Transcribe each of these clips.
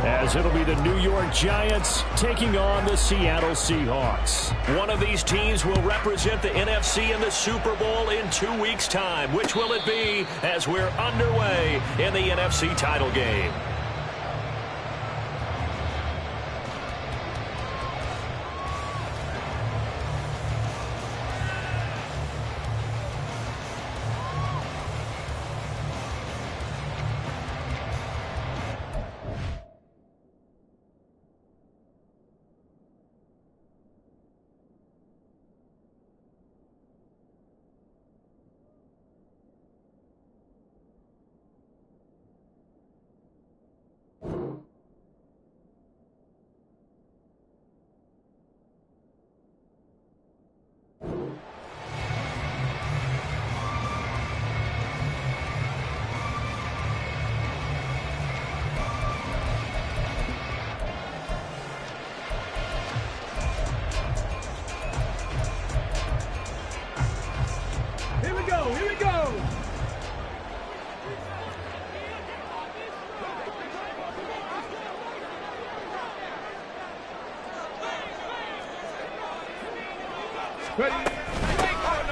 as it'll be the New York Giants taking on the Seattle Seahawks. One of these teams will represent the NFC in the Super Bowl in 2 weeks' time. Which will it be as we're underway in the NFC title game?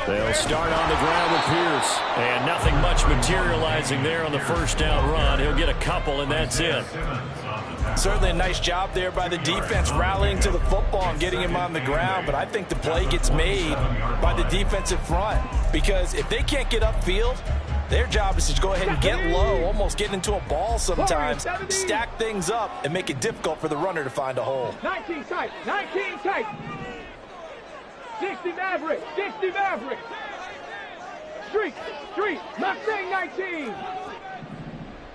They'll start on the ground with Pierce. And nothing much materializing there on the first down run. He'll get a couple, and that's it. Certainly a nice job there by the defense rallying to the football and getting him on the ground. But I think the play gets made by the defensive front. Because if they can't get upfield, their job is to go ahead and get low, almost get into a ball sometimes, stack things up, and make it difficult for the runner to find a hole. 19 tight, 19 tight. 60 Maverick, 60 Maverick. Street, Mustang 19.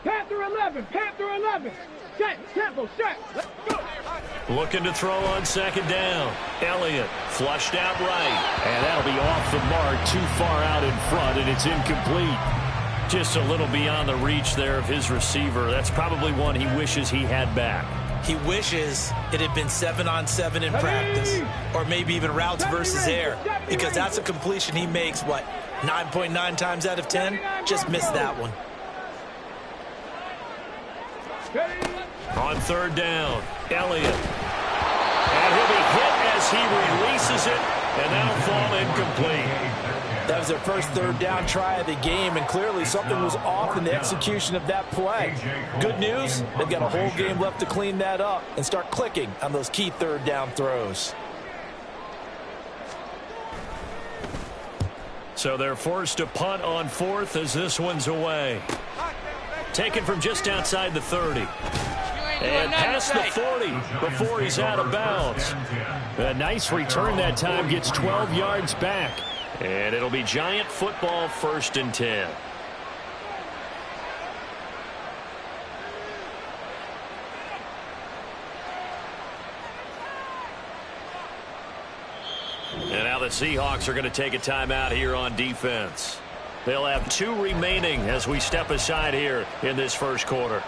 Panther 11, Panther 11. Temple, set, let's go. Looking to throw on second down. Elliott flushed out right. And that'll be off the mark, too far out in front, and it's incomplete. Just a little beyond the reach there of his receiver. That's probably one he wishes he had back. He wishes it had been 7-on-7 in practice, or maybe even routes versus air, because that's a completion he makes, 9.9 times out of 10? Just missed that one. On third down, Elliott. And he'll be hit as he releases it, and that'll fall incomplete. That was their first third down try of the game, and clearly something was off in the execution of that play. Good news, they've got a whole game left to clean that up and start clicking on those key third down throws. So they're forced to punt on fourth as this one's away. Taken from just outside the 30. And past the 40 before he's out of bounds. A nice return that time, gets 12 yards back. And it'll be Giant football, 1st and 10. And now the Seahawks are going to take a timeout here on defense. They'll have 2 remaining as we step aside here in this first quarter.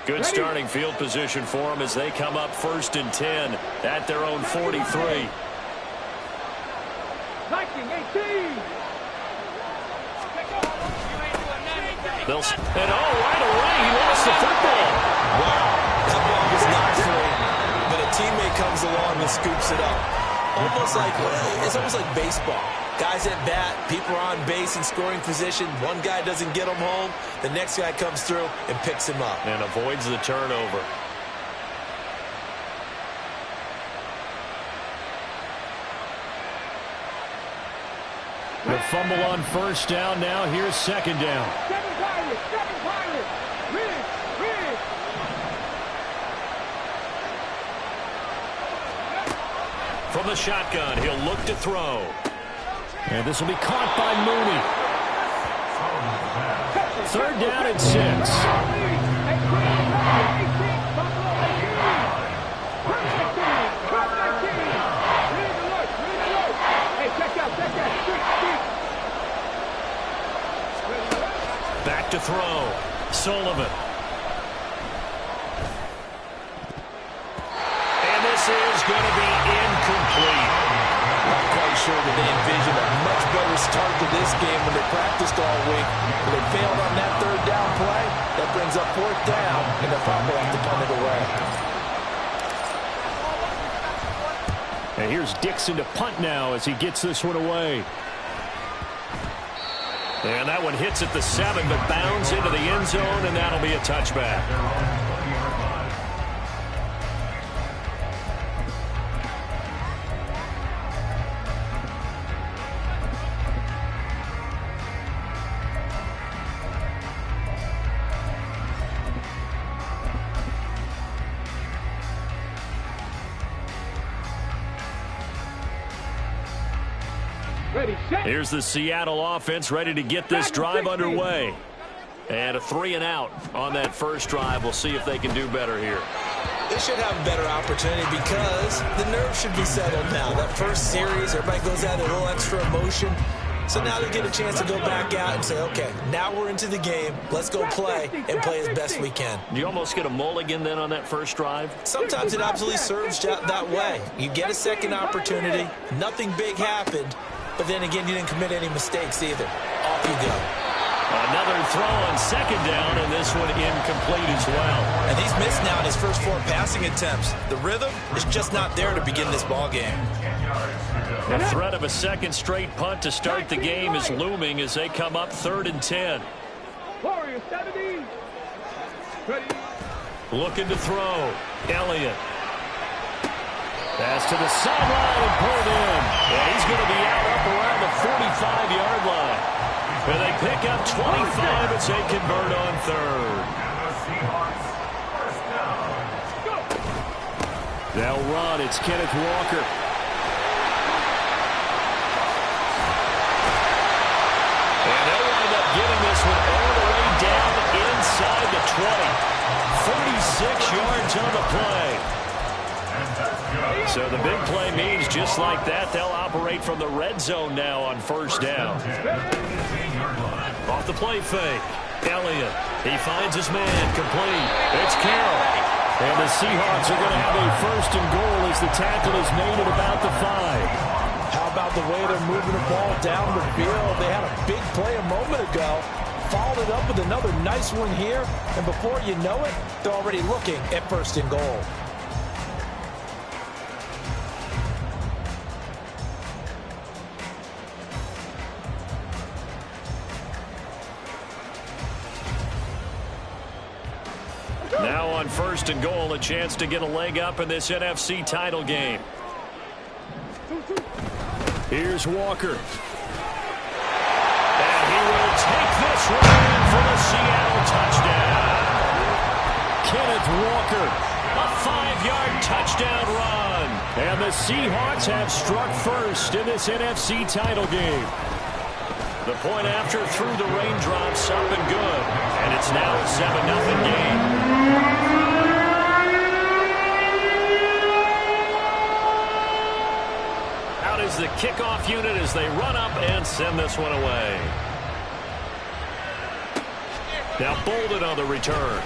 Good starting field position for them as they come up 1st and 10 at their own 43. 19, 18. And right away, he lost the football. Wow, that ball was not free, but a teammate comes along and scoops it up. It's almost like baseball. Guys at bat, people are on base in scoring position. One guy doesn't get him home. The next guy comes through and picks him up. And avoids the turnover. The fumble on first down. Now here's second down. 7 Pirates. Ridge. From the shotgun, he'll look to throw. And this will be caught by Mooney. 3rd down and 6. Back to throw. Sullivan. And this is going to be incomplete. Not quite sure that they envisioned a much better start to this game when they practiced all week. But they failed on that third down play. That brings up fourth down, and they'll probably have to punt it away. And here's Dixon to punt now as he gets this one away. And that one hits at the 7, but bounds into the end zone, and that'll be a touchback. Here's the Seattle offense ready to get this drive underway. And a 3-and-out on that first drive. We'll see if they can do better here. They should have a better opportunity because the nerves should be settled now. That first series, everybody goes out a little extra emotion. So now they get a chance to go back out and say, okay, now we're into the game. Let's go play and play as best we can. Do you almost get a mulligan then on that first drive? Sometimes it absolutely serves that way. You get a second opportunity. Nothing big happened. But then again, you didn't commit any mistakes either. Off you go. Another throw on second down, and this one incomplete as well. And he's missed now in his first 4 passing attempts. The rhythm is just not there to begin this ball game. The threat of a second straight punt to start the game is looming as they come up 3rd and 10. Warriors 70. Ready. Looking to throw. Elliott. Pass to the sideline and pulled in. And he's going to be out up around the 45-yard line. And they pick up 25 as they convert on 3rd. They'll run. It's Kenneth Walker. And they'll wind up getting this one all the way down inside the 20. 46 yards on the play. So the big play means just like that, they'll operate from the red zone now on first down. Off the play fake. Elliott. He finds his man. Complete. It's Carroll. And the Seahawks are going to have a 1st and goal as the tackle is made at about the 5. How about the way they're moving the ball down the field? They had a big play a moment ago. Followed it up with another nice one here. And before you know it, they're already looking at 1st and goal. Now on 1st and goal, a chance to get a leg up in this NFC title game. Here's Walker. And he will take this one for the Seattle touchdown. Kenneth Walker. A 5-yard touchdown run. And the Seahawks have struck first in this NFC title game. The point after through the raindrops up and good. And it's now a 7-0 game. Out is the kickoff unit as they run up and send this one away. Now Bolden on the return.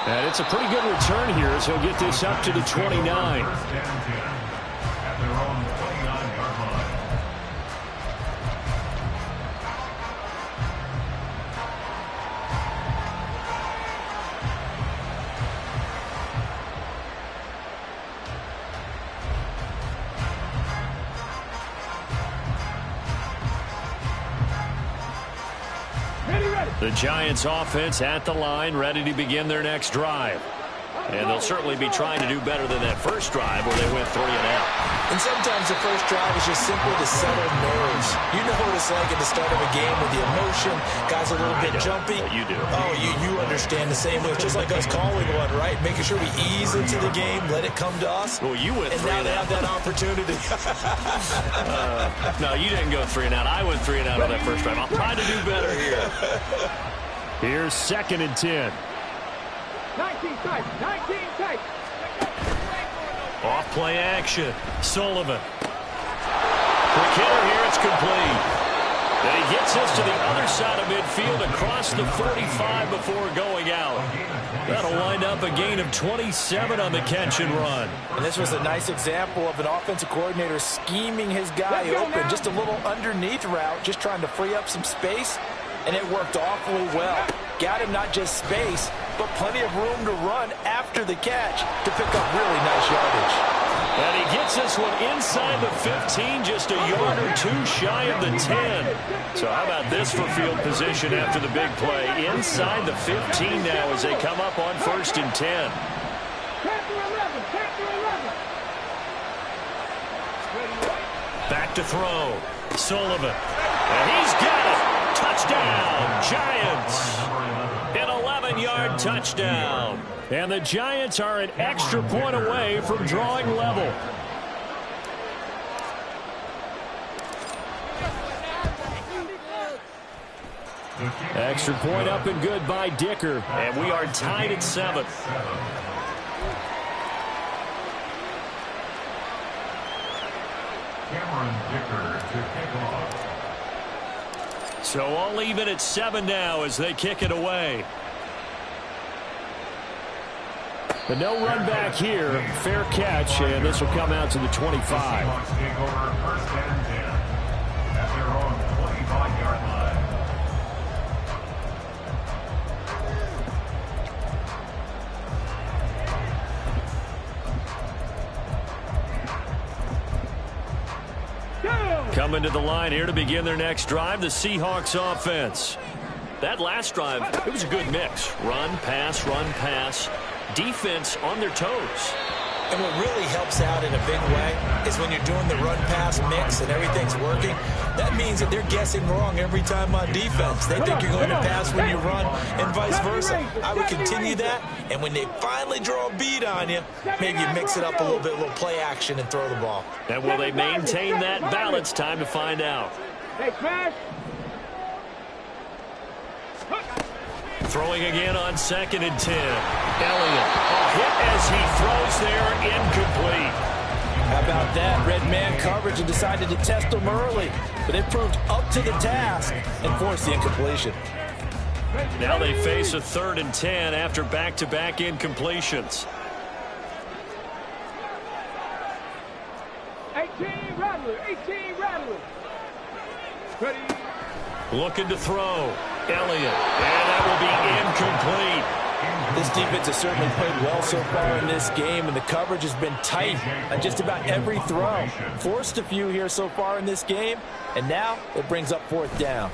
And it's a pretty good return here as he'll get this up to the 29. The Giants offense at the line, ready to begin their next drive. And they'll certainly be trying to do better than that first drive where they went 3-and-out. And sometimes the first drive is just simply to settle nerves. You know what it's like at the start of a game with the emotion. Guys are a little bit jumpy. You do. Oh, you understand the same way. It's just like us calling one, right? Making sure we ease into the game, let it come to us. Well, you went 3-and-out. And now they have that opportunity. No, you didn't go 3-and-out. I went 3-and-out on that first drive. I'll try to do better here. Here's 2nd and 10. 19 tight. 19 tight. Off play action. Sullivan. Quick hitter here. It's complete. And he gets us to the other side of midfield across the 45 before going out. That'll wind up a gain of 27 on the catch and run. And this was a nice example of an offensive coordinator scheming his guy open. Just a little underneath route, just trying to free up some space, and it worked awfully well. Got him not just space, but plenty of room to run after the catch to pick up really nice yardage. And he gets this one inside the 15, just a yard or two shy of the 10. So how about this for field position after the big play? Inside the 15 now as they come up on 1st and 10. Back to throw. Sullivan. And he's got it. Touchdown, Giants. An 11-yard touchdown. And the Giants are an extra point away from drawing level. Extra point up and good by Dicker. And we are tied at 7. Cameron Dicker to kick off. So all even at 7 now as they kick it away. But no run back here. Fair catch, and this will come out to the 25. Seahawks take over 1st and 10 at their own 25-yard line. Coming to the line here to begin their next drive, the Seahawks offense. That last drive, it was a good mix. Run, pass, defense on their toes. And what really helps out in a big way is when you're doing the run-pass mix and everything's working, that means that they're guessing wrong every time on defense. They think you're going to pass when you run and vice versa. I would continue that, and when they finally draw a beat on you, maybe you mix it up a little bit, a little play action and throw the ball. And will they maintain that balance? Time to find out. Throwing again on 2nd and 10. Elliott, a hit as he throws there, incomplete. How about that? Red man coverage and decided to test them early, but it proved up to the task and forced the incompletion. Now they face a 3rd and 10 after back-to-back incompletions. 18 Rattler. Ready. Looking to throw. Elliott, and that will be incomplete. This defense has certainly played well so far in this game, and the coverage has been tight on just about every throw. Forced a few here so far in this game, and now it brings up 4th down.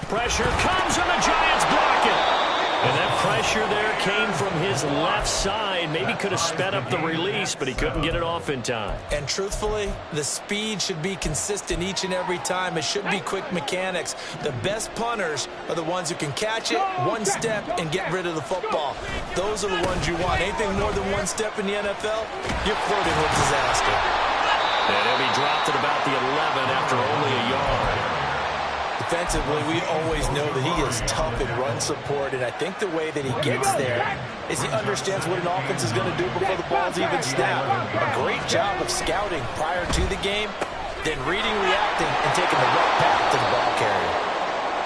Pressure comes, and the Giants block it. And that pressure there came from his left side. Maybe could have sped up the release, but he couldn't get it off in time. And truthfully, the speed should be consistent each and every time. It should be quick mechanics. The best punters are the ones who can catch it, one step, and get rid of the football. Those are the ones you want. Anything more than one step in the NFL, you're flirting with disaster. And he'll be dropped at about the 11 after only a yard. Defensively, we always know that he is tough in run support, and I think the way that he gets there is he understands what an offense is going to do before the ball's even snapped. A great job of scouting prior to the game, then reading, reacting, and taking the right path to the ball carrier.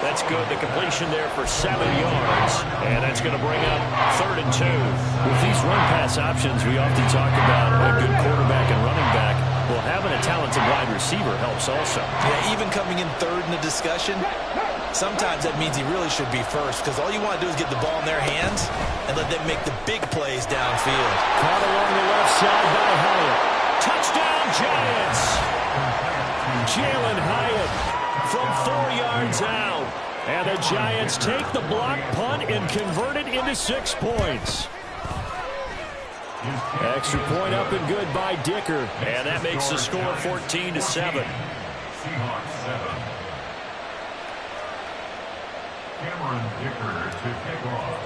That's good. The completion there for 7 yards, and that's going to bring up 3rd and 2. With these run-pass options, we often talk about a good quarterback and running back. Well, having a talented wide receiver helps also. Yeah, even coming in 3rd in the discussion, sometimes that means he really should be first, because all you want to do is get the ball in their hands and let them make the big plays downfield. Caught along the left side by Hyatt. Touchdown, Giants! Jalen Hyatt from 4 yards out. And the Giants take the block punt and convert it into 6 points. Extra point up and good by Dicker. And that makes the score 14-7. Seahawks 7. Cameron Dicker to kick off.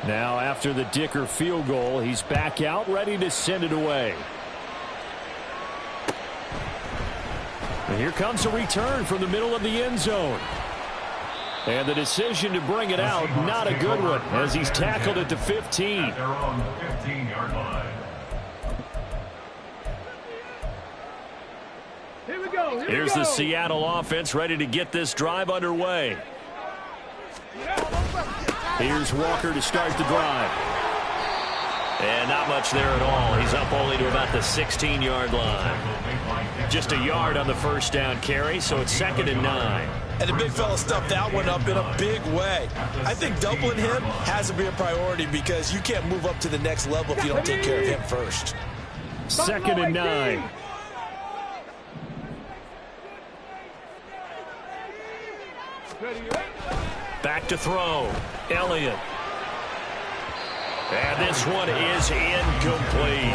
Now after the Dicker field goal, he's back out ready to send it away. And here comes a return from the middle of the end zone. And the decision to bring it out, not a good one, as he's tackled at the 15. At their own 15-yard line. Here we go. Here's the Seattle offense ready to get this drive underway. Here's Walker to start the drive. And not much there at all. He's up only to about the 16-yard line. Just a yard on the first down carry, so it's 2nd and 9. And the big fella stuffed that one up in a big way. I think doubling him has to be a priority because you can't move up to the next level if you don't take care of him first. 2nd and 9. Back to throw. Elliott. And this one is incomplete.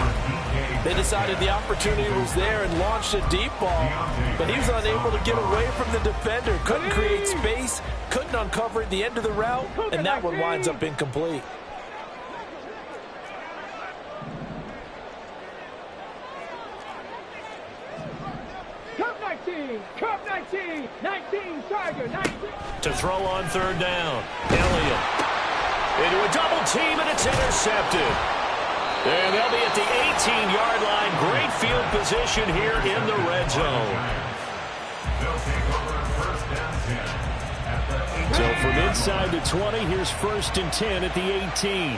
They decided the opportunity was there and launched a deep ball, but he was unable to get away from the defender. Couldn't create space, couldn't uncover the end of the route, and that one winds up incomplete. Cup 19, 19, Tiger, 19. To throw on 3rd down. Elliott into a double team, and it's intercepted. And they'll be at the 18-yard line. Great field position here in the red zone. So from inside the 20, here's 1st and 10 at the 18.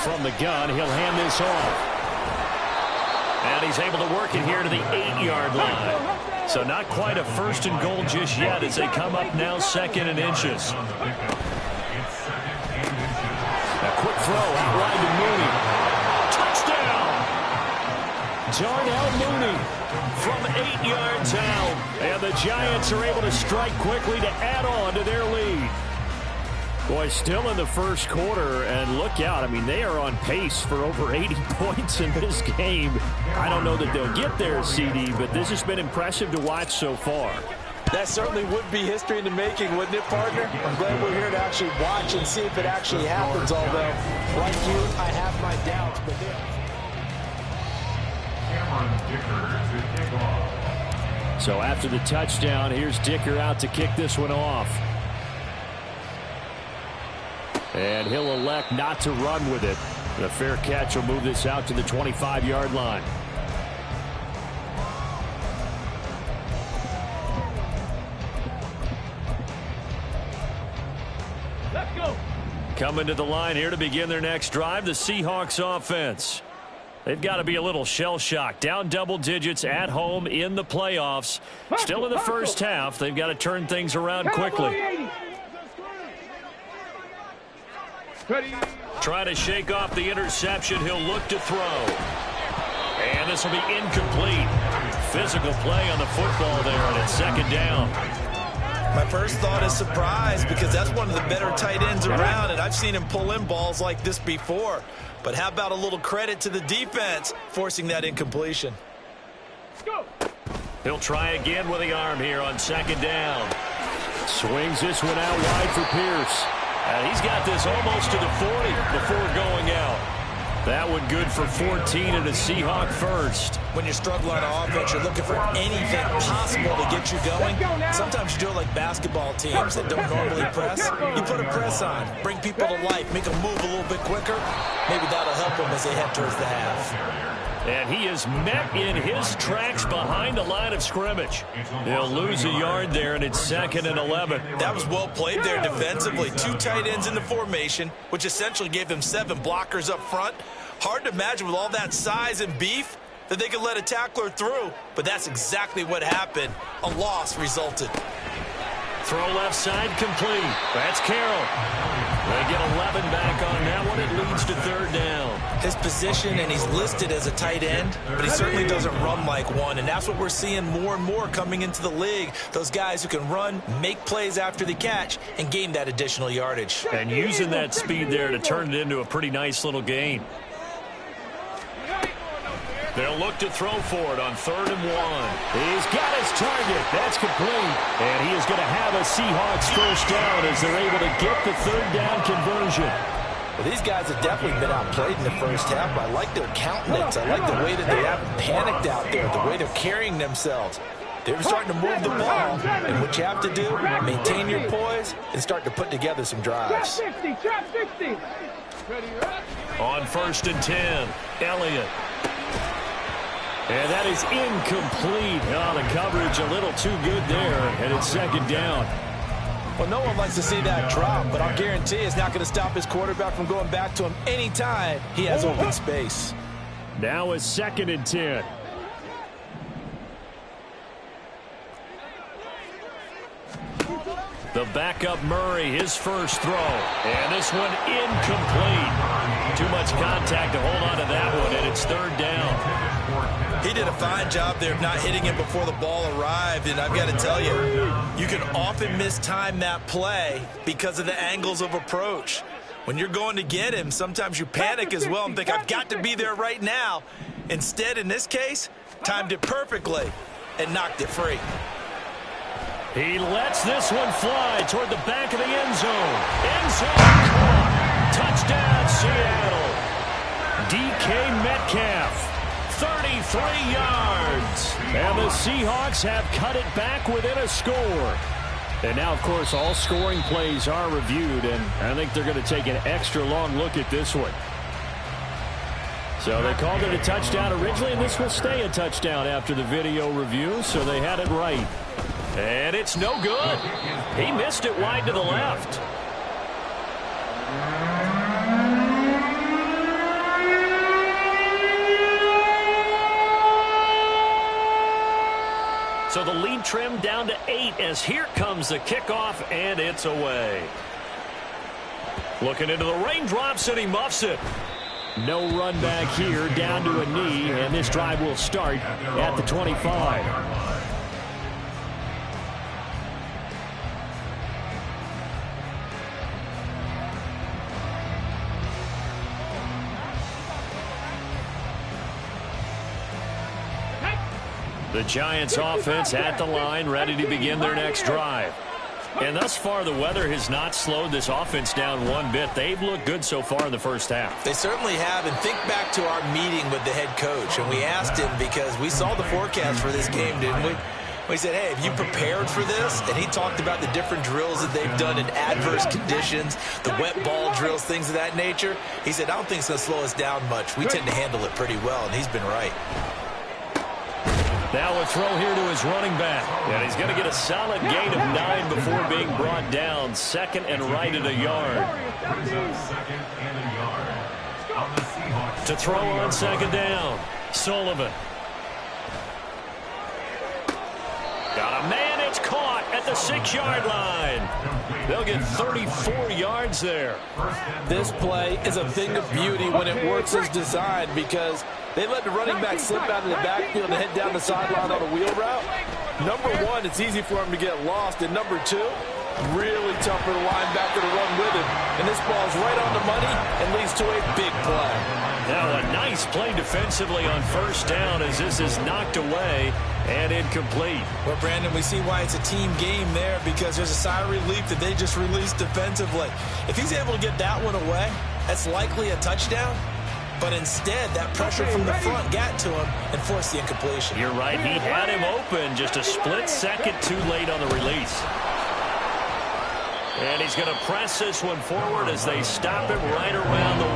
From the gun, he'll hand this off. And he's able to work it here to the 8-yard line. So not quite a 1st and goal just yet as they come up now 2nd and inches. A quick throw out wide to Mooney. Touchdown! Darnell Mooney from 8 yards out. And the Giants are able to strike quickly to add on to their lead. Boy, still in the first quarter, and look out. I mean, they are on pace for over 80 points in this game. I don't know that they'll get there, CD, but this has been impressive to watch so far. That certainly would be history in the making, wouldn't it, partner? I'm glad we're here to actually watch and see if it actually happens, although, like you, I have my doubts. But Cameron Dicker to kick off. So after the touchdown, here's Dicker out to kick this one off. And he'll elect not to run with it. The fair catch will move this out to the 25-yard line. Let's go. Coming to the line here to begin their next drive, the Seahawks offense. They've got to be a little shell-shocked. Down double digits at home in the playoffs. Still in the first half. They've got to turn things around quickly. Try to shake off the interception. He'll look to throw. And this will be incomplete. Physical play on the football there, and it's 2nd down. my first thought is surprise because that's one of the better tight ends around, and I've seen him pull in balls like this before. But how about a little credit to the defense forcing that incompletion? Go. He'll try again with the arm here on 2nd down. Swings this one out wide for Pierce. And he's got this almost to the 40 before going out. That one good for 14 and a Seahawk first. When you're struggling on offense, you're looking for anything possible to get you going. Sometimes you do it like basketball teams that don't normally press. You put a press on, bring people to life, make them move a little bit quicker. Maybe that'll help them as they head towards the half. And he is met in his tracks behind the line of scrimmage. He'll lose a yard there, and it's 2nd and 11. That was well played there defensively. 2 tight ends in the formation, which essentially gave them 7 blockers up front. Hard to imagine with all that size and beef that they could let a tackler through, but that's exactly what happened. A loss resulted. Throw left side complete. That's Carroll. They get 11 back on that one. It leads to 3rd down. His position, and he's listed as a tight end, but he certainly doesn't run like one, and that's what we're seeing more and more coming into the league. Those guys who can run, make plays after the catch, and gain that additional yardage. And using that speed there to turn it into a pretty nice little gain. They'll look to throw for it on 3rd and 1. He's got his target. That's complete. And he is going to have a Seahawks first down as they're able to get the 3rd down conversion. Well, these guys have definitely been outplayed in the first half. I like their countenance. I like the way that they haven't panicked out there, the way they're carrying themselves. They're starting to move the ball, and what you have to do, maintain your poise and start to put together some drives. Trap 60. On 1st and 10, Elliott. And that is incomplete. Oh, the coverage a little too good there, and it's second down. Well, no one likes to see that drop, but I'll guarantee it's not going to stop his quarterback from going back to him anytime he has open space. Now is 2nd and 10. The backup Murray, his first throw. And this one incomplete. Too much contact to hold on to that one, and it's 3rd down. He did a fine job there of not hitting it before the ball arrived, and I've got to tell you, you can often mistime that play because of the angles of approach. When you're going to get him, sometimes you panic as well and think, I've got to be there right now. Instead, in this case, timed it perfectly and knocked it free. He lets this one fly toward the back of the end zone. End zone caught. Touchdown, Seattle. DK Metcalf. 33 yards. And the Seahawks have cut it back within a score. And now, of course, all scoring plays are reviewed, and I think they're going to take an extra long look at this one. So they called it a touchdown originally, and this will stay a touchdown after the video review, so they had it right. And it's no good. He missed it wide to the left. So the lead trimmed down to 8 as here comes the kickoff, and it's away. Looking into the raindrops, and he muffs it. No run back here, down to a knee, and this drive will start at the 25. The Giants offense at the line, ready to begin their next drive. And thus far, the weather has not slowed this offense down one bit. They've looked good so far in the first half. They certainly have, and think back to our meeting with the head coach, and we asked him because we saw the forecast for this game, didn't we? We said, hey, have you prepared for this? And he talked about the different drills that they've done in adverse conditions, the wet ball drills, things of that nature. He said, I don't think it's going to slow us down much. We tend to handle it pretty well, and he's been right. Now a throw here to his running back. And he's going to get a solid gain of 9 before being brought down. 2nd and right at a yard. To throw on 2nd down. Sullivan. Got a man, it's caught at the 6-yard line. They'll get 34 yards there. This play is a thing of beauty when it works as designed because they let the running back slip out of the backfield and head down the sideline on a wheel route. Number one, it's easy for him to get lost. And number two, really tough for the linebacker to run with him. And this ball's right on the money and leads to a big play. Now a nice play defensively on 1st down as this is knocked away and incomplete. Well, Brandon, we see why it's a team game there because there's a sigh of relief that they just released defensively. If he's able to get that one away, that's likely a touchdown. But instead, that pressure from the front got to him and forced the incompletion. You're right. He had him open. Just a split second too late on the release. And he's going to press this one forward as they stop him right around the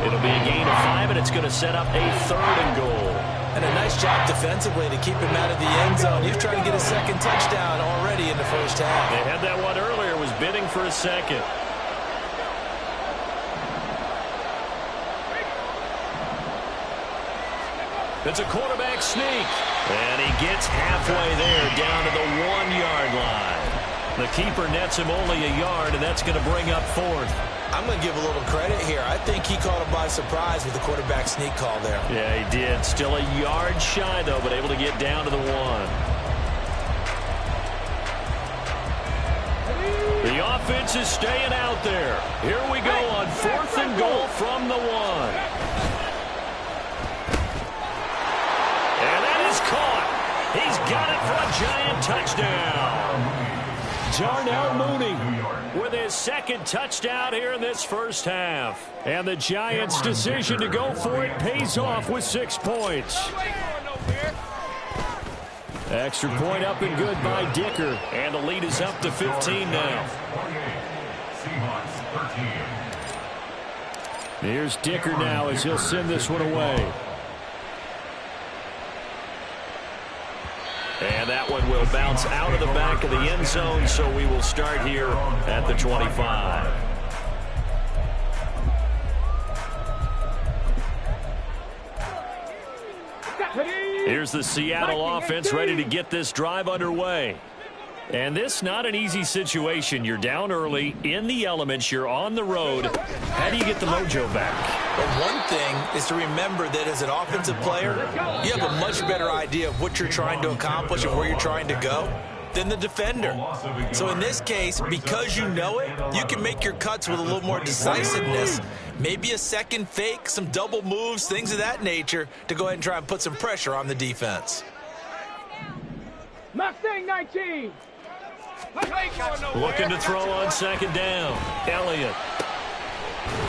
1. It'll be a gain of 5, and it's going to set up a 3rd and goal. And a nice job defensively to keep him out of the end zone. He's trying to get a 2nd touchdown already in the first half. They had that one earlier, was bidding for a 2nd. It's a quarterback sneak. And he gets halfway there down to the 1-yard line. The keeper nets him only a yard, and that's going to bring up 4th. I'm going to give a little credit here. I think he caught him by surprise with the quarterback sneak call there. Yeah, he did. Still a yard shy, though, but able to get down to the 1. The offense is staying out there. Here we go on 4th and goal from the 1. Caught. He's got it for a Giant touchdown. Darnell Mooney with his 2nd touchdown here in this first half. And the Giants' decision to go for it pays off with 6 points. Extra point up and good by Dicker. And the lead is up to 15 now. Here's Dicker now as he'll send this one away. a bounce out of the back of the end zone, so we will start here at the 25. Here's the Seattle offense ready to get this drive underway. And this not an easy situation. You're down early, in the elements, you're on the road. How do you get the mojo back? Well, one thing is to remember that as an offensive player, you have a much better idea of what you're trying to accomplish and where you're trying to go than the defender. So in this case, because you know it, you can make your cuts with a little more decisiveness. Maybe a second fake, some double moves, things of that nature to go ahead and try and put some pressure on the defense. Mustang 19. Looking to throw on second down. Elliott.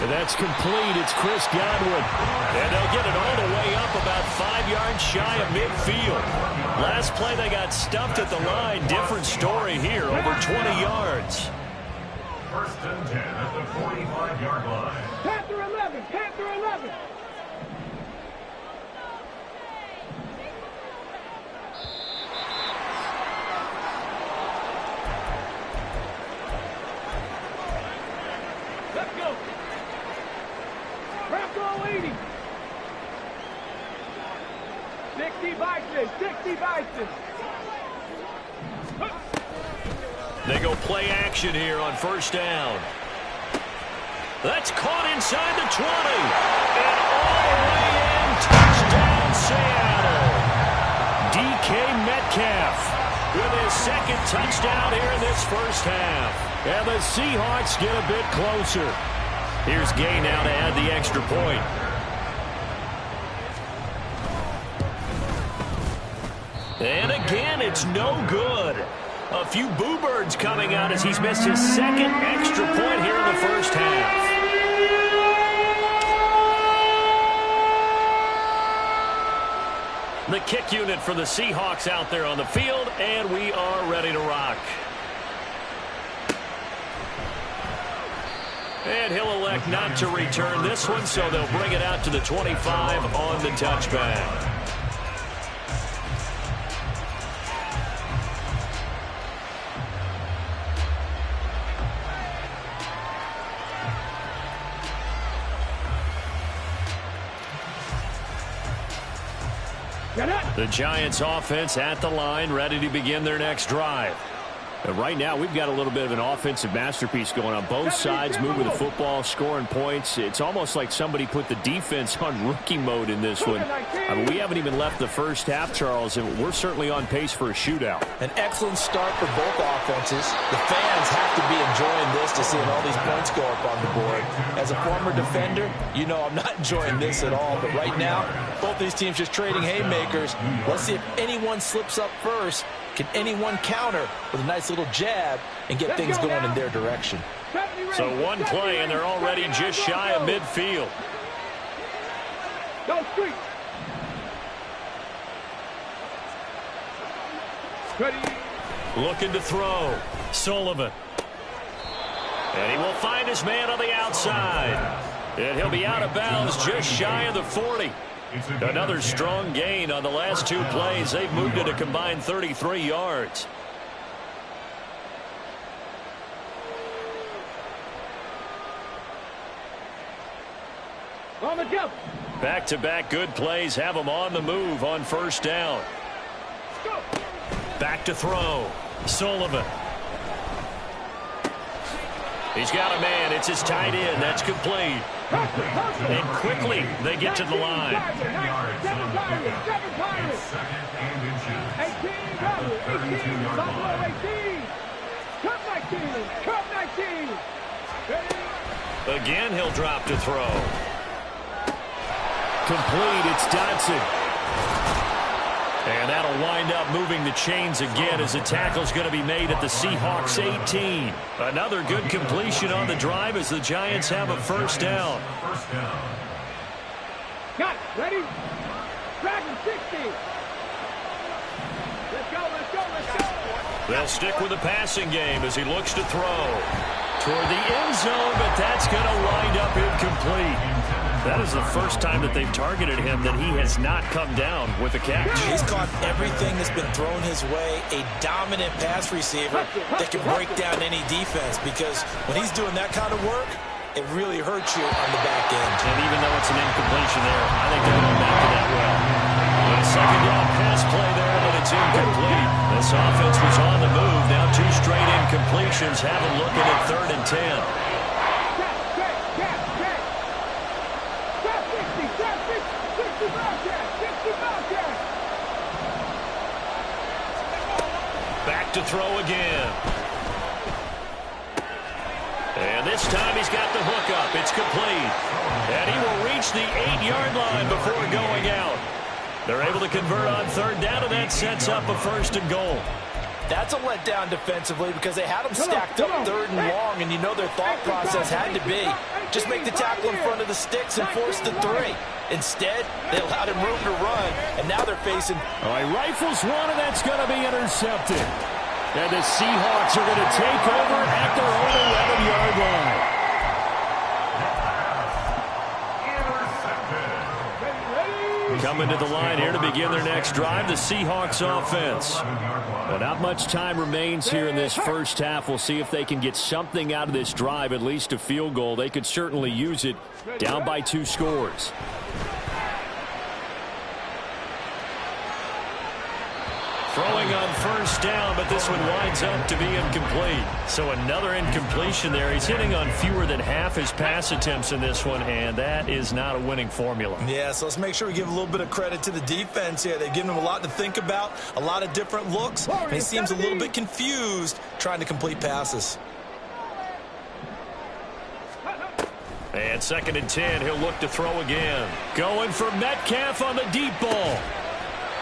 And that's complete. It's Chris Godwin. And they'll get it all the way up about 5 yards shy of midfield. Last play they got stuffed at the line. Different story here. Over 20 yards. First and 10 at the 45-yard line. Panther 11. Panther 11. Let's go. Bronco 80. 60 Bison. 60 Bison. They go play action here on first down. That's caught inside the 20. And all the way in. Touchdown, Seattle. DK Metcalf with his second touchdown here in this first half. And the Seahawks get a bit closer. Here's Gay now to add the extra point. And again, it's no good. A few boo birds coming out as he's missed his second extra point here in the first half. The kick unit for the Seahawks out there on the field, and we are ready to rock. And he'll elect not to return this one, so they'll bring it out to the 25 on the touchback. The Giants offense at the line, ready to begin their next drive. And right now, we've got a little bit of an offensive masterpiece going on. Both sides moving the football, scoring points. It's almost like somebody put the defense on rookie mode in this one. I mean, we haven't even left the first half, Charles, and we're certainly on pace for a shootout. An excellent start for both offenses. The fans have to be enjoying this to seeing all these points go up on the board. As a former defender, you know I'm not enjoying this at all. But right now, both these teams just trading haymakers. Let's see if anyone slips up first. Can anyone counter with a nice little jab and get things going in their direction? So one play, and they're already just shy of midfield. Go street. Ready. Looking to throw. Sullivan. And he will find his man on the outside. And he'll be out of bounds just shy of the 40. Another strong gain on the last two plays. They've moved it a combined 33 yards. On the jump. Back-to-back good plays have them on the move on first down. Go. Back to throw. Sullivan. He's got a man. It's his tight end. That's complete. And quickly they get to the line. 7 Pirates. 18 Buffalo 18. Cup 19. Cup 19. Again, he'll drop to throw. Complete. It's Dodson. And that'll wind up moving the chains again as the tackle's going to be made at the Seahawks 18. Another good completion on the drive as the Giants have a first down. Got it. Ready? Dragon 60. Let's go, let's go, let's go. They'll stick with the passing game as he looks to throw toward the end zone, but that's going to wind up incomplete. incomplete. That is the first time that they've targeted him that he has not come down with a catch. He's caught everything that's been thrown his way. A dominant pass receiver that can break down any defense, because when he's doing that kind of work, it really hurts you on the back end. And even though it's an incompletion there, I think they're going back to that well. A second down pass play there, but it's incomplete. This offense was on the move. Now 2 straight incompletions. Have them looking at 3rd and 10. Back to throw again. And this time he's got the hook up. It's complete. And he will reach the 8-yard line before going out. They're able to convert on 3rd down, and that sets up a 1st and goal. That's a letdown defensively, because they had them stacked up 3rd and long, and you know their thought process had to be just make the tackle in front of the sticks and force the 3. Instead, they allowed him room to run, and now they're facing... All right, rifles one, and that's going to be intercepted. And the Seahawks are going to take over at their own 11-yard line. Coming to the line here to begin their next drive, the Seahawks offense. But not much time remains here in this first half. We'll see if they can get something out of this drive, at least a field goal. They could certainly use it, down by 2 scores. Throwing on 1st down, but this one winds up to be incomplete. So another incompletion there. He's hitting on fewer than half his pass attempts in this one, and that is not a winning formula. Yeah, so let's make sure we give a little bit of credit to the defense here. They've given him a lot to think about, a lot of different looks, and he seems a little bit confused trying to complete passes. And 2nd and 10, he'll look to throw again. Going for Metcalf on the deep ball.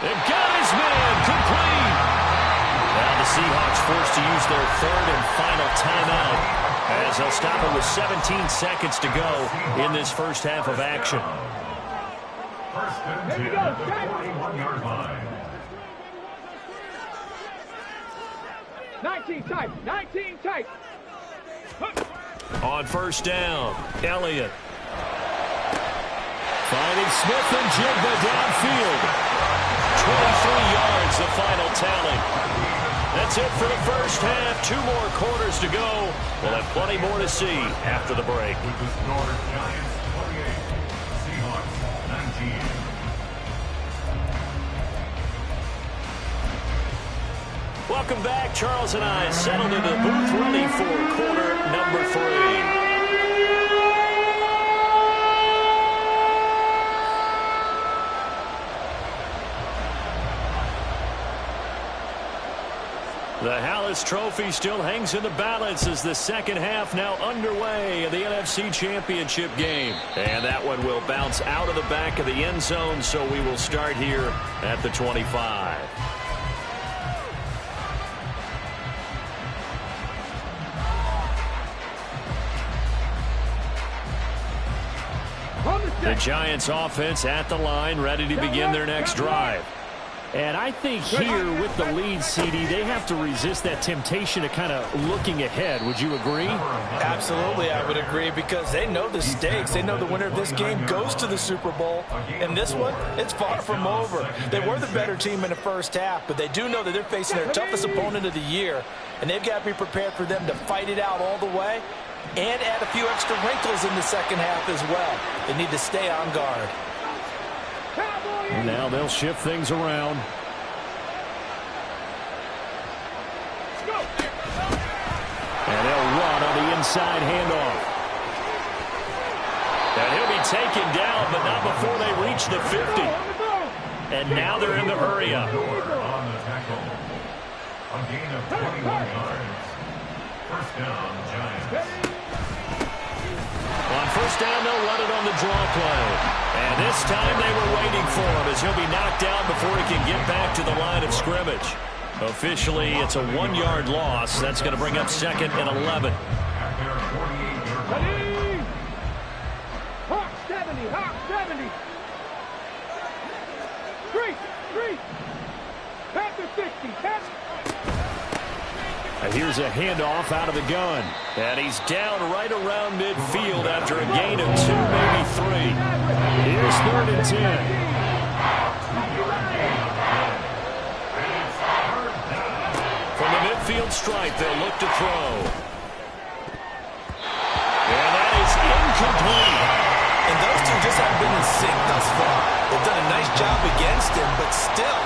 They've got his man, complete. Now the Seahawks forced to use their 3rd and final timeout, as they'll stop it with 17 seconds to go in this first half of action. 1st and 10 at the 41-yard line. 19 tight, 19 tight. On 1st down, Elliott. Finding Smith and Jigba downfield. 23 yards, the final tally. That's it for the first half. 2 more quarters to go. We'll have plenty more to see after the break. With the score, Giants 28, Seahawks 19. Welcome back. Charles and I settled into the booth, ready for quarter number 3. The Hallis Trophy still hangs in the balance as the second half now underway in the NFC Championship game. And that one will bounce out of the back of the end zone, so we will start here at the 25. The Giants offense at the line, ready to begin their next drive. And I think here with the lead, CD, they have to resist that temptation of kind of looking ahead. Would you agree? Absolutely, I would agree, because they know the stakes. They know the winner of this game goes to the Super Bowl. And this one, it's far from over. They were the better team in the first half, but they do know that they're facing their toughest opponent of the year, and they've got to be prepared for them to fight it out all the way and add a few extra wrinkles in the second half as well. They need to stay on guard. Now they'll shift things around. And they'll run on the inside handoff. And he'll be taken down, but not before they reach the 50. And now they're in the hurry up. On the tackle. A gain of 21 yards. 1st down, Giants. On 1st down, they'll run it on the draw play. And this time they were waiting for him, as he'll be knocked down before he can get back to the line of scrimmage. Officially, it's a 1-yard loss. That's going to bring up 2nd and 11. At their 48-yard line. Hawk 70, Hawk 70. 3. Panther 60, And here's a handoff out of the gun. And he's down right around midfield after a gain of 2, maybe 3. Here's 3rd and 10. From the midfield stripe, they'll look to throw. And that is incomplete. And those two just haven't been in sync thus far. They've done a nice job against him, but still,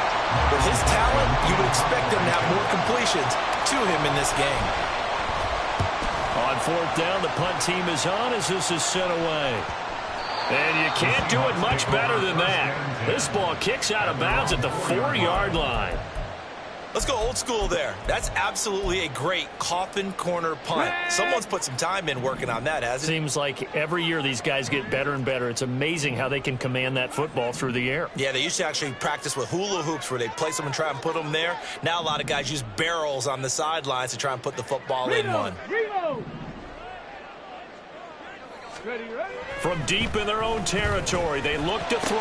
with his talent, you would expect him to have more completions to him in this game. On 4th down, the punt team is on as this is sent away. And you can't do it much better than that. This ball kicks out of bounds at the 4-yard line. Let's go old school there. That's absolutely a great coffin corner punt. Someone's put some time in working on that, hasn't it? Seems like every year these guys get better and better. It's amazing how they can command that football through the air. Yeah, they used to actually practice with hula hoops where they place them and try and put them there. Now a lot of guys use barrels on the sidelines to try and put the football in one. Reload. Ready. From deep in their own territory, they look to throw.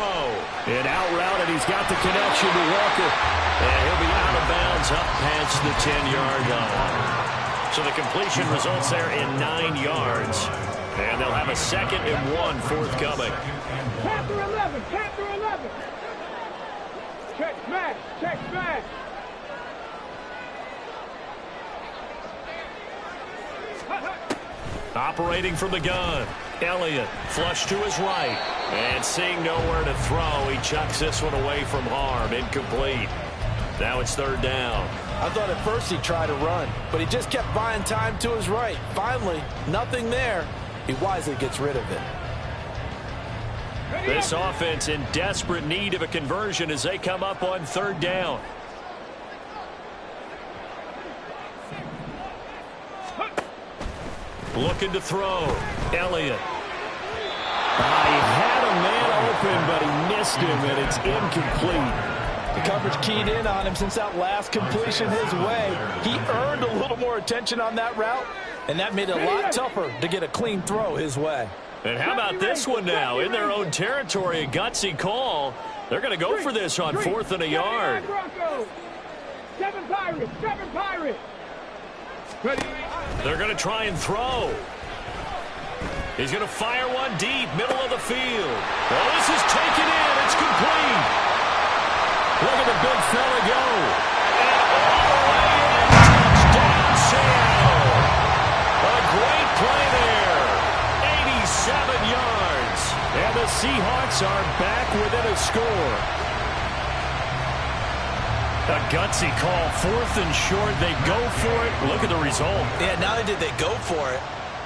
And out route, and he's got the connection to Walker. And he'll be out of bounds up past the 10-yard line. So the completion results there in 9 yards. And they'll have a 2nd and 1 forthcoming. Panther 11. Panther 11. Check smash. Check smash. Operating from the gun. Elliott, flush to his right. And seeing nowhere to throw, he chucks this one away from harm. Incomplete. Now it's 3rd down. I thought at first he'd try to run, but he just kept buying time to his right. Finally, nothing there. He wisely gets rid of it. This offense in desperate need of a conversion as they come up on 3rd down. Looking to throw. Elliott. He had a man open, but he missed him, and it's incomplete. The coverage keyed in on him since that last completion his way. He earned a little more attention on that route, and that made it a lot tougher to get a clean throw his way. And how about this one now? In their own territory, a gutsy call. They're going to go for this on 4th and a yard. 7 Pirates. 7 Pirates. Ready. They're going to try and throw. He's going to fire one deep, middle of the field. Well, this is taken in. It's complete. Look at the big fella go. And all the way in. Touchdown, Seattle. A great play there. 87 yards. And the Seahawks are back within a score. A gutsy call, 4th and short. They go for it. Look at the result. Yeah, not only did they go for it,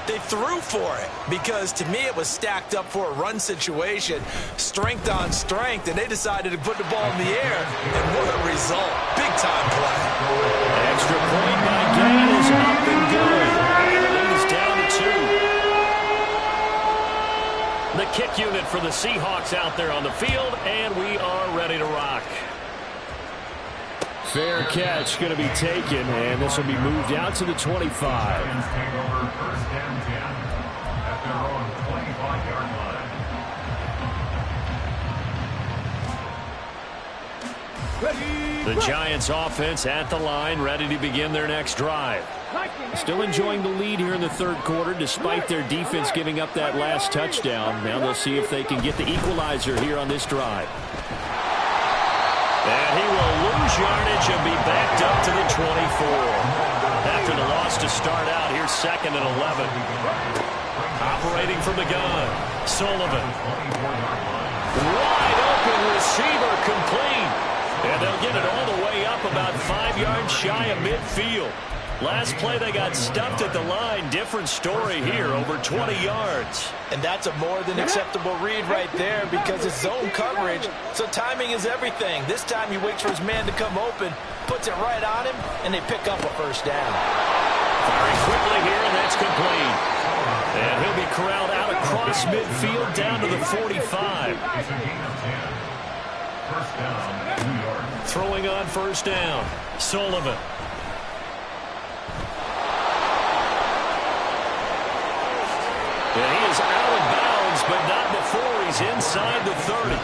they threw for it, because to me it was stacked up for a run situation, strength on strength, and they decided to put the ball in the air, and what a result. Big-time play. Extra point by Gann is up and good. And the lead is down to 2. The kick unit for the Seahawks out there on the field, and we are ready to rock. Fair catch going to be taken, and this will be moved out to the 25. The Giants offense at the line, ready to begin their next drive. Still enjoying the lead here in the 3rd quarter, despite their defense giving up that last touchdown. Now they'll see if they can get the equalizer here on this drive. And he will lose yardage and be backed up to the 24. After the loss to start out, here's 2nd and 11. Operating from the gun, Sullivan. Wide open receiver, complete. And they'll get it all the way up about 5 yards shy of midfield. Last play, they got stuffed at the line. Different story here, over 20 yards. And that's a more than acceptable read right there, because it's zone coverage, so timing is everything. This time he waits for his man to come open, puts it right on him, and they pick up a 1st down. Firing quickly here, and that's complete. And he'll be corralled out across midfield down to the 45. Throwing on 1st down, Sullivan. And he is out of bounds, but not before he's inside the 30.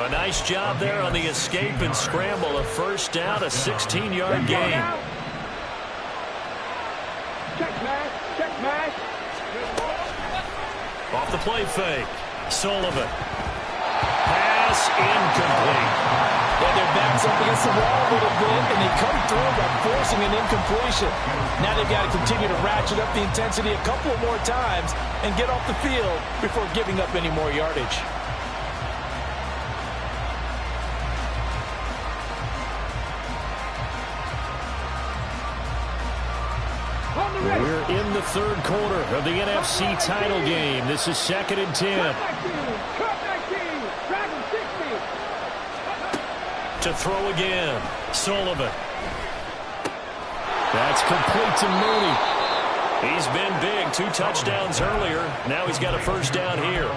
A nice job there on the escape and scramble. A 1st down, a 16-yard gain. Off the play fake. Sullivan. Pass incomplete. Yeah, their back's up against the wall a little bit, and they come through by forcing an incompletion. Now they've got to continue to ratchet up the intensity a couple more times and get off the field before giving up any more yardage. We're in the third quarter of the NFC title game. This is 2nd and 10. To throw again. Sullivan. That's complete to Mooney. He's been big. 2 touchdowns earlier. Now he's got a first down here.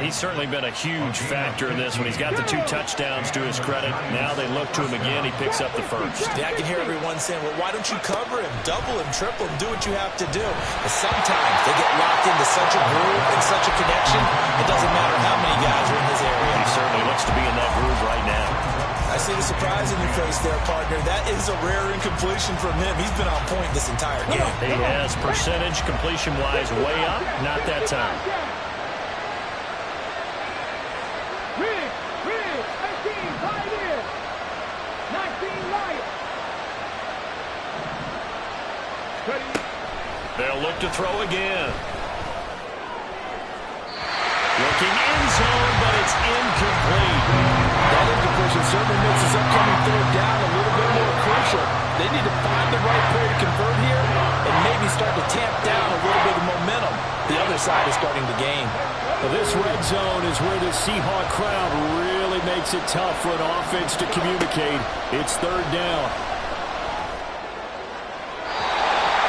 He's certainly been a huge factor in this one. He's got the 2 touchdowns to his credit. Now they look to him again. He picks up the first. Yeah, I can hear everyone saying, well, why don't you cover him? Double him, triple him, do what you have to do. But sometimes they get locked into such a groove and such a connection, it doesn't matter how many guys are in his area. He certainly looks to be in that groove right now. I see the surprise in your face there, partner. That is a rare incompletion from him. He's been on point this entire game. He has percentage completion-wise way up. Not that time. Riggs, 18, right in. 19, Lions. They'll look to throw again. Looking in zone, but it's incomplete. That incompletion certainly makes his upcoming third down a little bit more crucial. They need to find the right play to convert here and maybe start to tamp down a little bit of momentum. The other side is starting to gain. Well, this red zone is where the Seahawk crowd really makes it tough for an offense to communicate. It's third down.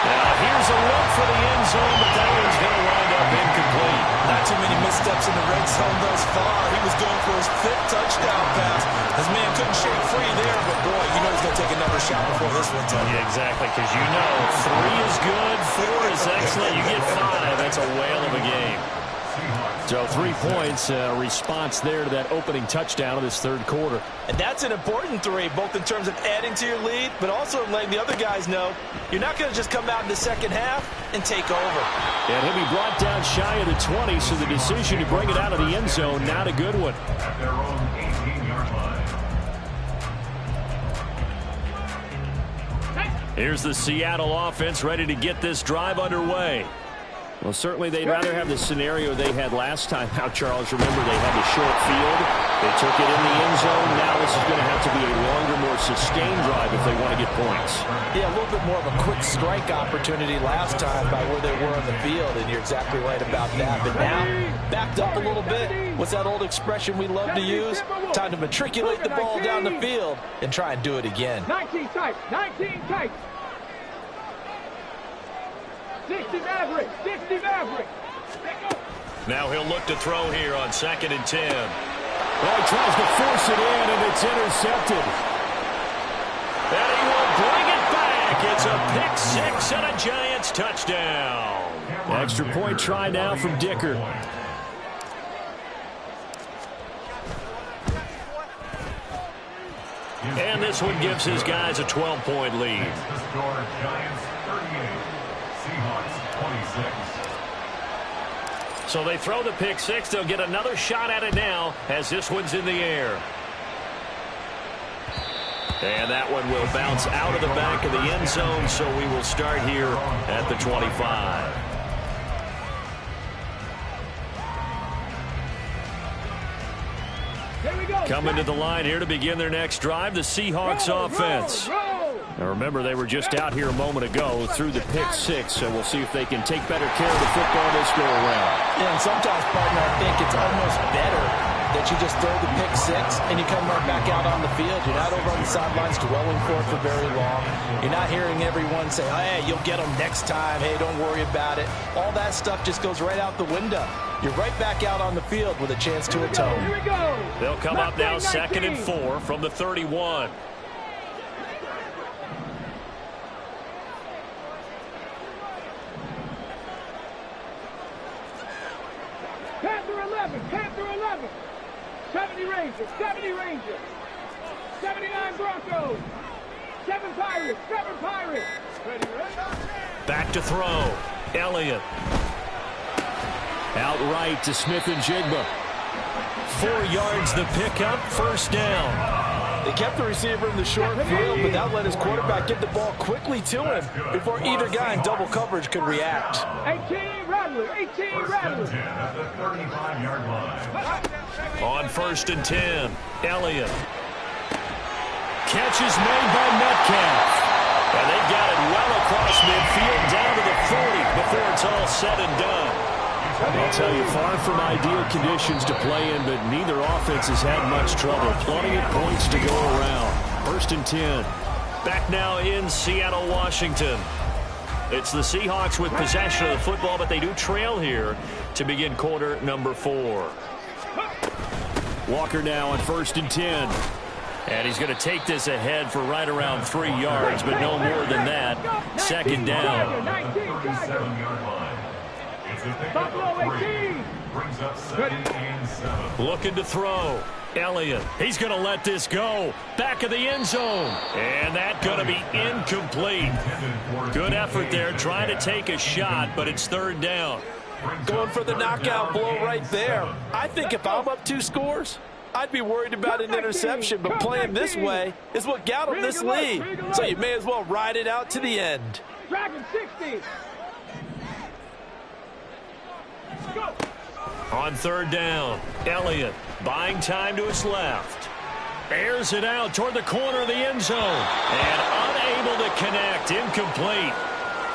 Now here's a look for the end zone, but that one's going to wind up incomplete. Not too many missteps in the red zone thus far. He was going for his 5th touchdown pass. His man couldn't shake free there, but boy, you know he's going to take another shot before this one, Tony. Yeah, exactly, because you know 3 is good, 4 is excellent. You get 5, that's a whale of a game. So 3 points, response there to that opening touchdown of this third quarter. And that's an important 3, both in terms of adding to your lead, but also letting the other guys know you're not going to just come out in the second half and take over. And he'll be brought down shy of the 20, so the decision to bring it out of the end zone, not a good one. At their own 18-yard line. Here's the Seattle offense ready to get this drive underway. Well, certainly they'd rather have the scenario they had last time out, Charles. Remember, they had the short field. They took it in the end zone. Now this is going to have to be a longer, more sustained drive if they want to get points. Yeah, a little bit more of a quick strike opportunity last time by where they were on the field, and you're exactly right about that. But now, backed up a little bit. What's that old expression we love to use? Time to matriculate the ball down the field and try and do it again. 19 tight, 19 tight. 60 average, 60 average. Now he'll look to throw here on 2nd and 10. Well, he tries to force it in, and it's intercepted. And he will bring it back. It's a pick-6 and a Giants touchdown. Extra point try now from Dicker. And this one gives his guys a 12-point lead. The score, Giants 38, Seahawks 26. So they throw the pick-6. They'll get another shot at it now as this one's in the air. And that one will bounce out of the back of the end zone, so we will start here at the 25. Coming to the line here to begin their next drive, the Seahawks offense. Now remember, they were just out here a moment ago through the pick-6, so we'll see if they can take better care of the football this go around. Yeah, and sometimes, partner, I think it's almost better that you just throw the pick-6 and you come right back out on the field. You're not over on the sidelines dwelling for it for very long. You're not hearing everyone say, oh, hey, you'll get them next time. Hey, don't worry about it. All that stuff just goes right out the window. You're right back out on the field with a chance to atone. Here we go. They'll come up now 2nd and 4 from the 31. Panther 11, Panther 11. 70 Rangers, 70 Rangers. 79 Broncos. 7 Pirates, 7 Pirates. Ready, ready? Back to throw. Elliott. Outright to Smith-Njigba. 4 yards the pickup, first down. They kept the receiver in the short field, but that let his quarterback get the ball quickly to him before either guy in double coverage could react. 18 Rattler, 18 Rattler. At the 35-yard line. On 1st and 10, Elliott. Catch is made by Metcalf. And they got it well across midfield down to the 40 before it's all said and done. I'll tell you, far from ideal conditions to play in, but neither offense has had much trouble. Plenty of points to go around. 1st and 10. Back now in Seattle, Washington. It's the Seahawks with possession of the football, but they do trail here to begin quarter number 4. Walker now on 1st and 10. And he's going to take this ahead for right around 3 yards, but no more than that. 2nd down. 37-yard line. It's a pickup Buffalo of 3. 18. Brings up 2nd and 7. Looking to throw. Elliott. He's going to let this go. Back of the end zone. And that's going to be incomplete. Good effort there trying to take a shot, but it's 3rd down. Going for the knockout blow right there. I think if I'm up 2 scores, I'd be worried about an interception, but playing this way is what got him this lead. So you may as well ride it out to the end. Dragon 60. Go. On 3rd down, Elliott buying time to his left. Airs it out toward the corner of the end zone. And unable to connect, incomplete.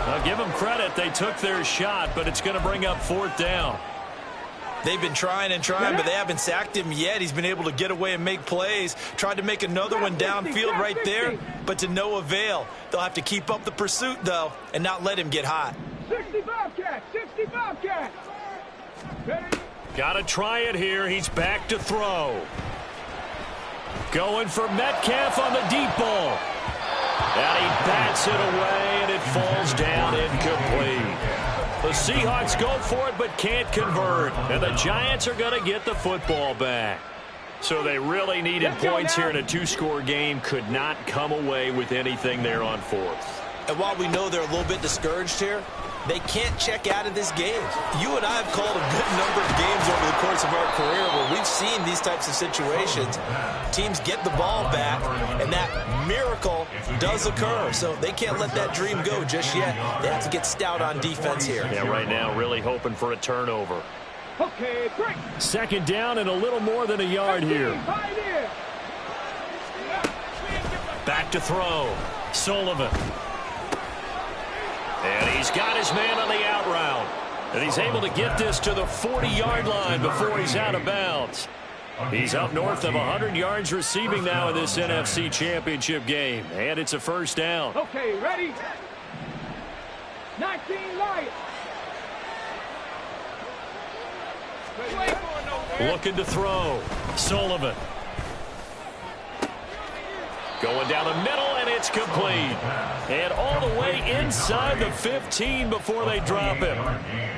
I'll give them credit, they took their shot, but it's going to bring up 4th down. They've been trying and trying, but they haven't sacked him yet. He's been able to get away and make plays. Tried to make another one downfield right there, but to no avail. They'll have to keep up the pursuit, though, and not let him get hot. 65 cat, 65 cat. Ready? Got to try it here. He's back to throw. Going for Metcalf on the deep ball. And he bats it away, and it falls down incomplete. The Seahawks go for it but can't convert. And the Giants are going to get the football back. So they really needed points here in a 2-score game. Could not come away with anything there on 4th. And while we know they're a little bit discouraged here, they can't check out of this game. You and I have called a good number of games over the course of our career where we've seen these types of situations. Teams get the ball back, and that miracle does occur. So they can't let that dream go just yet. They have to get stout on defense here. Yeah, right now really hoping for a turnover. Okay, break. 2nd down and a little more than a yard here. Back to throw. Sullivan. And he's got his man on the out route. And he's able to get this to the 40-yard line before he's out of bounds. He's up north of 100 yards receiving now in this NFC Championship game. And it's a 1st down. Okay, ready? 19 Lions. Looking to throw. Sullivan. Going down the middle, and it's complete. And all the way inside the 15 before they drop him.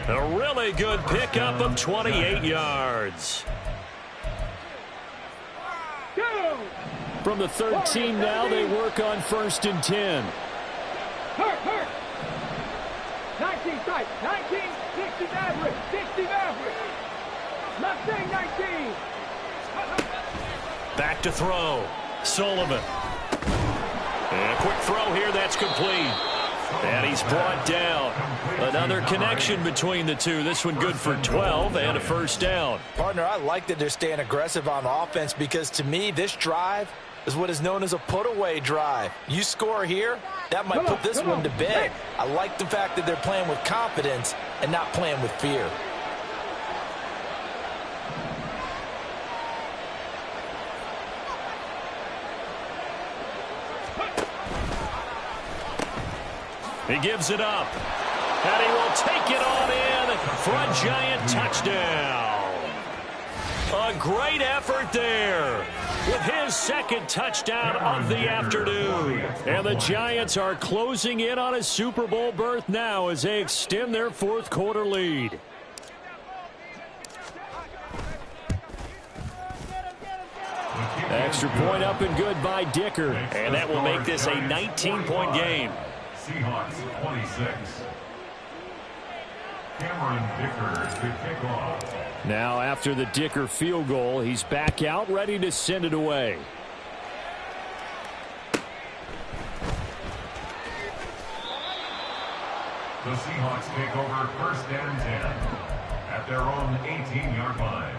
A really good pickup of 28 yards. From the 13 now, they work on 1st and 10. Hurt. 19 tight. 19, 60 average. 60 average. Mustang 19. Back to throw. Sullivan. And a quick throw here, that's complete. And he's brought down. Another connection between the two. This one good for 12 and a 1st down. Partner, I like that they're staying aggressive on offense because to me, this drive is what is known as a put-away drive. You score here, that might put this one to bed. I like the fact that they're playing with confidence and not playing with fear. He gives it up. And he will take it on in for a Giant touchdown. A great effort there with his 2nd touchdown of the afternoon. And the Giants are closing in on a Super Bowl berth now as they extend their 4th quarter lead. Extra point up and good by Dicker. And that will make this a 19-point game. Seahawks 26. Cameron Dicker to kick off. Now after the Dicker field goal, he's back out ready to send it away. The Seahawks take over 1st and 10 at their own 18-yard line.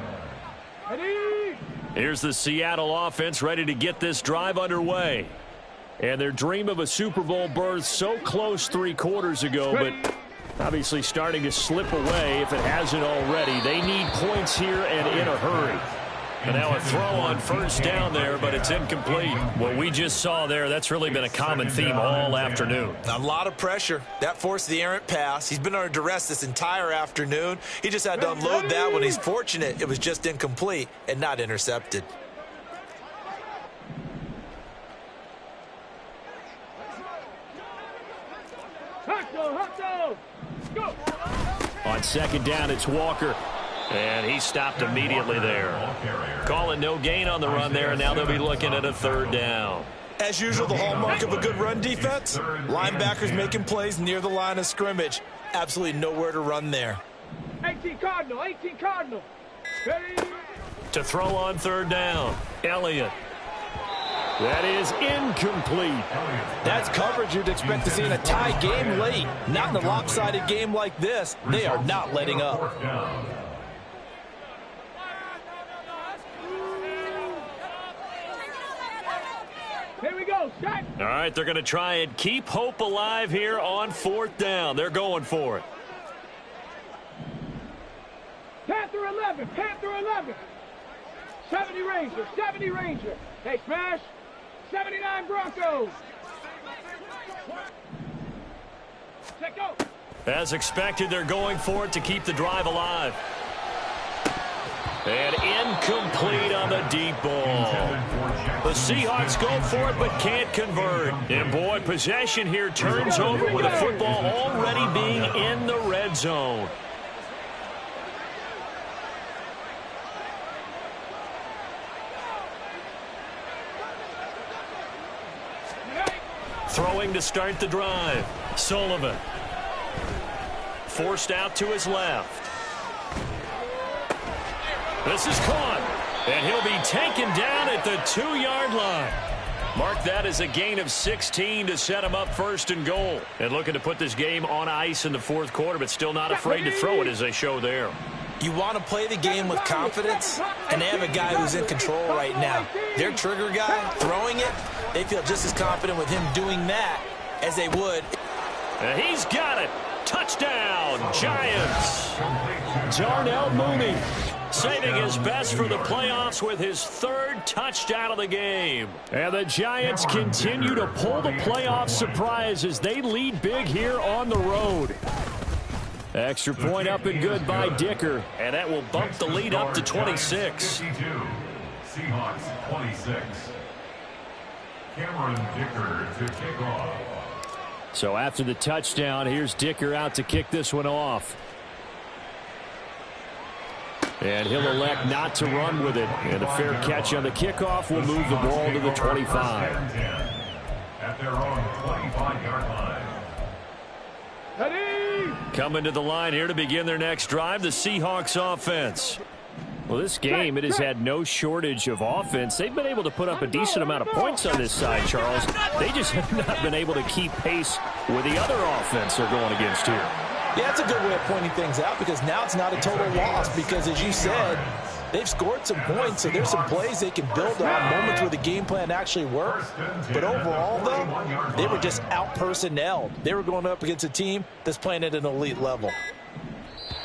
Here's the Seattle offense ready to get this drive underway. And their dream of a Super Bowl berth so close 3 quarters ago, but obviously starting to slip away if it hasn't already. They need points here and in a hurry. And now a throw on 1st down there, but it's incomplete. What we just saw there, that's really been a common theme all afternoon. A lot of pressure. That forced the errant pass. He's been under duress this entire afternoon. He just had to unload that one. He's fortunate it was just incomplete and not intercepted. Go. On 2nd down, it's Walker. And he stopped immediately there. Calling no gain on the run there, and now they'll be looking at a 3rd down. As usual, the hallmark of a good run defense, linebackers making plays near the line of scrimmage. Absolutely nowhere to run there. 18 Cardinal, 18 Cardinal. Ready? To throw on 3rd down, Elliott. That is incomplete. That's coverage you'd expect to see in a tie game late. Not in a lopsided game like this. They are not letting up. Here we go, set. All right, they're going to try and keep hope alive here on 4th down. They're going for it. Panther 11, Panther 11. 70 Ranger, 70 Ranger. Hey, smash. 79 Broncos. Set go. As expected, they're going for it to keep the drive alive. And incomplete on the deep ball. The Seahawks go for it but can't convert. And boy, possession here turns over with the football already being in the red zone. Throwing to start the drive. Sullivan. Forced out to his left. This is caught, and he'll be taken down at the 2-yard line. Mark that as a gain of 16 to set him up 1st and goal. And looking to put this game on ice in the 4th quarter, but still not afraid to throw it as they show there. You want to play the game with confidence, and they have a guy who's in control right now. Their trigger guy, throwing it, they feel just as confident with him doing that as they would. And he's got it. Touchdown, Giants. Darnell Mooney saving his best for the playoffs with his 3rd touchdown of the game. And the Giants continue to pull the playoff surprise as they lead big here on the road. Extra point up and good by Dicker. And that will bump the lead up to 26. Seahawks 26. Cameron Dicker to kick off. So after the touchdown, here's Dicker out to kick this one off. And he'll elect not to run with it. And a fair catch on the kickoff will move the ball to the 25. At their own 25-yard line. Ready? Coming to the line here to begin their next drive, the Seahawks offense. Well, this game, it has had no shortage of offense. They've been able to put up a decent amount of points on this side, Charles. They just have not been able to keep pace with the other offense they're going against here. Yeah, it's a good way of pointing things out because now it's not a total loss because, as you said, they've scored some points, so there's some plays they can build on, moments where the game plan actually worked. But overall, though, they were just out-personnelled. They were going up against a team that's playing at an elite level.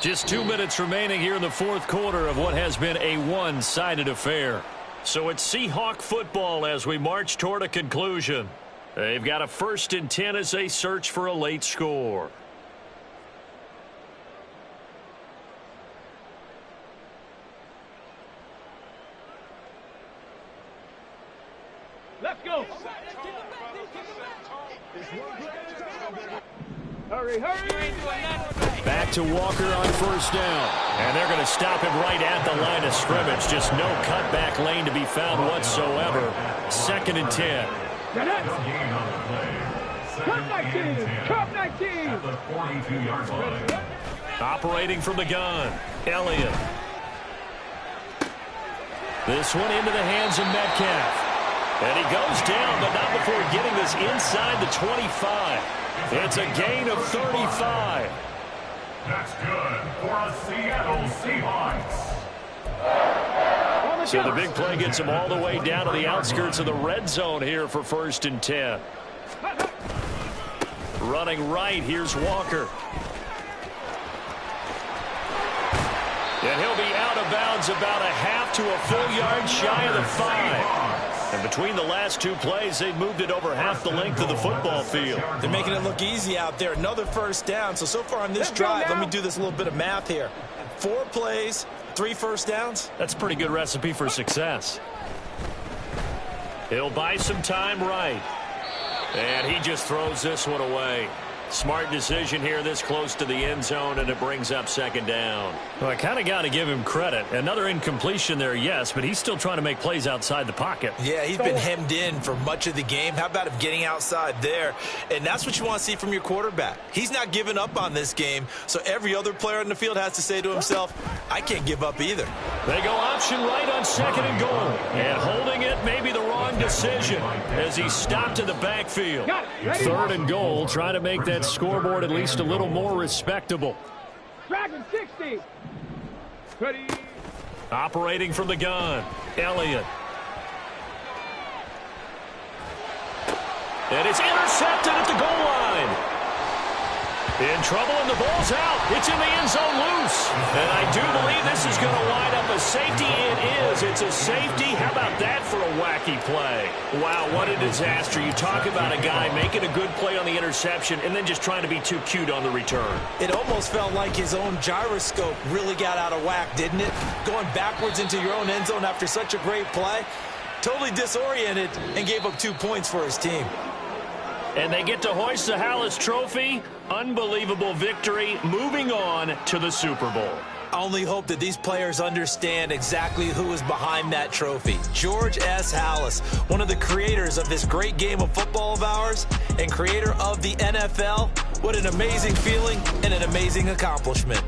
Just 2 minutes remaining here in the 4th quarter of what has been a one-sided affair. So it's Seahawk football as we march toward a conclusion. They've got a 1st and 10 as they search for a late score. Let's go. Hurry, hurry. Back to Walker on 1st down. And they're going to stop him right at the line of scrimmage. Just no cutback lane to be found whatsoever. 2nd and 10. Cup 19. Cup 19. At the 42-yard line. Operating from the gun, Elliott. This one into the hands of Metcalf. And he goes down, but not before getting this inside the 25. It's a gain of 35. That's good for the Seattle Seahawks. So the big play gets him all the way down to the outskirts of the red zone here for 1st and 10. Running right, here's Walker. And he'll be out of bounds about a half to a full yard shy of the 5. And between the last two plays, they've moved it over half the length of the football field. They're making it look easy out there. Another 1st down. So far on this drive, let me do this little bit of math here. 4 plays, 3 first downs. That's a pretty good recipe for success. He'll buy some time right. And he just throws this one away. Smart decision here this close to the end zone, and it brings up 2nd down. Well, I kind of got to give him credit. Another incompletion there, yes, but he's still trying to make plays outside the pocket. Yeah, he's been hemmed in for much of the game. How about him getting outside there? And that's what you want to see from your quarterback. He's not giving up on this game, so every other player on the field has to say to himself, I can't give up either. They go option right on 2nd and goal. And holding it may be the wrong decision as he stopped in the backfield. 3rd and goal, trying to make that scoreboard at least a little more respectable. Dragon 60. Ready. Operating from the gun, Elliott. And it's intercepted at the goal line. In trouble, and the ball's out. It's in the end zone loose. And I do believe this is going to wind up a safety. It is. It's a safety. How about that for a wacky play? Wow, what a disaster. You talk about a guy making a good play on the interception and then just trying to be too cute on the return. It almost felt like his own gyroscope really got out of whack, didn't it? Going backwards into your own end zone after such a great play. Totally disoriented and gave up 2 points for his team. And they get to hoist the Hallis Trophy. Unbelievable victory. Moving on to the Super Bowl. I only hope that these players understand exactly who is behind that trophy. George S. Halas, one of the creators of this great game of football of ours and creator of the NFL. What an amazing feeling and an amazing accomplishment.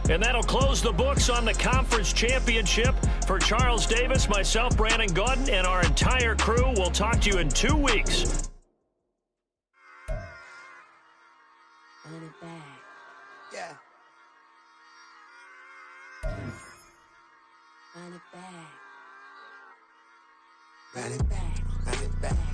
And that'll close the books on the conference championship. For Charles Davis, myself, Brandon Gaudin, and our entire crew, we'll talk to you in 2 weeks. Run it back. Yeah. Run it back. Run it back. Run it back.